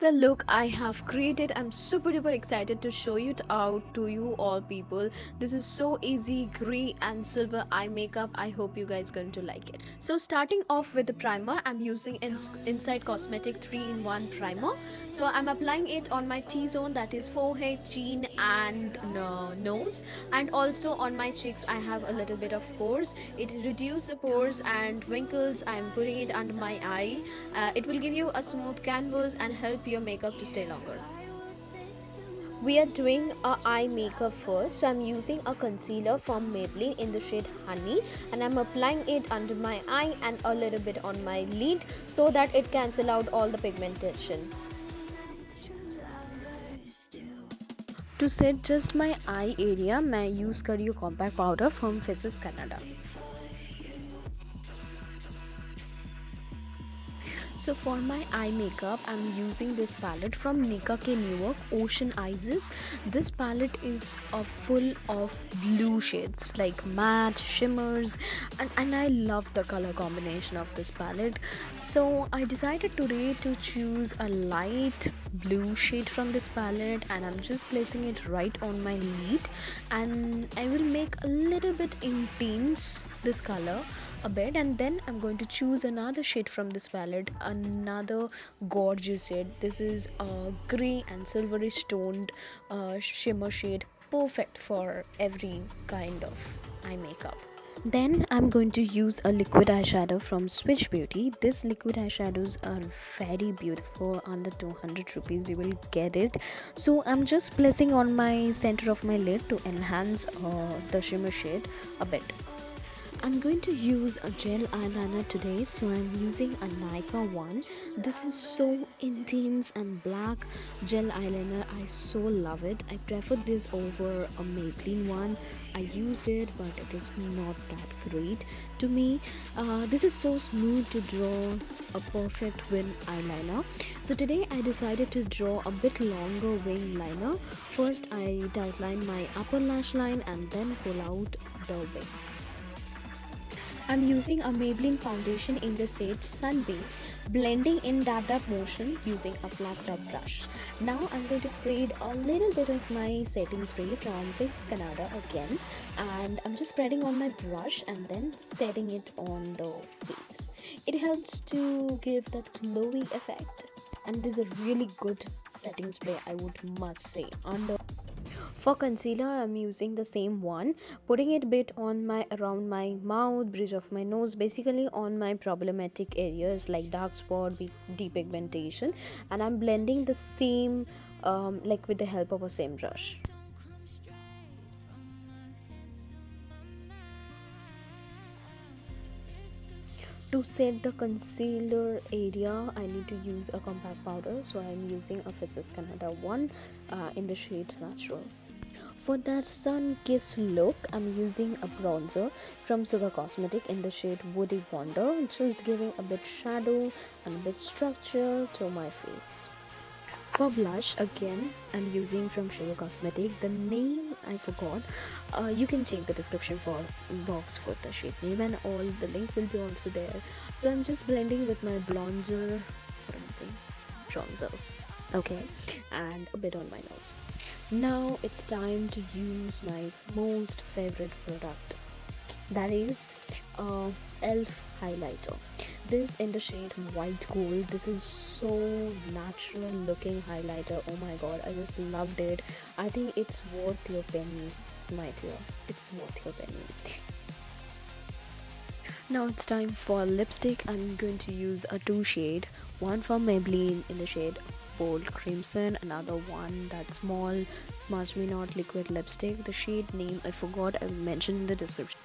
The look I have created. I'm super duper excited to show it out to you all people. This is so easy, gray and silver eye makeup. I hope you guys going to like it. So starting off with the primer, I'm using Inside Cosmetic 3-in-1 primer. So I'm applying it on my T-zone, that is forehead, chin and nose, and also on my cheeks. I have a little bit of pores. It reduces the pores and wrinkles. I'm putting it under my eye. It will give you a smooth canvas and help your makeup to stay longer. We are doing a eye makeup first, so I'm using a concealer from Maybelline in the shade Honey, and I'm applying it under my eye and a little bit on my lid so that it cancel out all the pigmentation. To set just my eye area, मैं use करी हूँ compact powder from Faces Canada. So for my eye makeup, I'm using this palette from Nika K Newark, Ocean Eyes. This palette is full of blue shades like matte, shimmers, and I love the color combination of this palette. So I decided today to choose a light blue shade from this palette, and I'm just placing it right on my lid, and I will make a little bit intense this color a bit, and then I'm going to choose another shade from this palette, another gorgeous shade. This is a gray and silvery toned shimmer shade, perfect for every kind of eye makeup. Then I'm going to use a liquid eyeshadow from Switch Beauty. This liquid eyeshadows are very beautiful. Under 200 rupees you will get it. So I'm just placing on my center of my lid to enhance the shimmer shade a bit. I'm going to use a gel eyeliner today, so I'm using a Nika one. This is so intense and black gel eyeliner. I so love it. I prefer this over a Maybelline one. I used it, but it is not that great to me. This is so smooth to draw a perfect wing eyeliner. So today I decided to draw a bit longer wing liner. First I outline my upper lash line and then pull out the wing. I'm using a Maybelline foundation in the shade Sun Beach, blending in dab motion using a flat top brush. Now I'm going to spread a little bit of my setting spray from Fix Canada again, and I'm just spreading on my brush and then setting it on the face. It helps to give that glowy effect, and this is a really good setting spray, I would must say. For concealer, I'm using the same one, putting it a bit on my around my mouth, bridge of my nose, basically on my problematic areas like dark spot, depigmentation, and I'm blending the same like with the help of a same brush. To set the concealer area, I need to use a compact powder, so I'm using a Faces Canada one in the shade Natural. For that sun-kissed look, I'm using a bronzer from Sugar Cosmetic in the shade Woody Wonder, just giving a bit shadow and a bit structure to my face. For blush, again, I'm using from Sugar Cosmetic. The name I forgot. You can check the description for box for the shade name, and all the link will be also there. So I'm just blending with my bronzer. What am I saying? Bronzer. Okay, and a bit on my nose. Now it's time to use my most favorite product, that is elf highlighter. This in the shade white gold. This is so natural looking highlighter. Oh my god, I just loved it. I think it's worth your penny, my dear. It's worth your penny. Now it's time for lipstick. I'm going to use a two shade, one from Maybelline in the shade bold crimson, another one that small smudge me not liquid lipstick. The shade name I forgot, I mentioned in the description.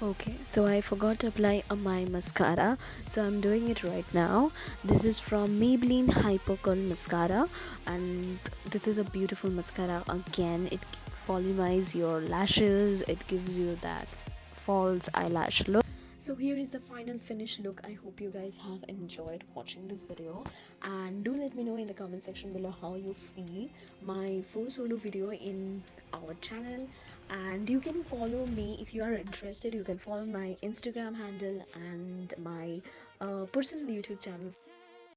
Okay, so I forgot to apply my mascara, so I'm doing it right now. This is from Maybelline Hypercurl mascara, and this is a beautiful mascara. Again, it volumizes your lashes, it gives you that false eyelash look. So here is the final finished look. I hope you guys have enjoyed watching this video, and do let me know in the comment section below how you feel my full solo video in our channel. And you can follow me if you are interested. You can follow my Instagram handle and my personal YouTube channel.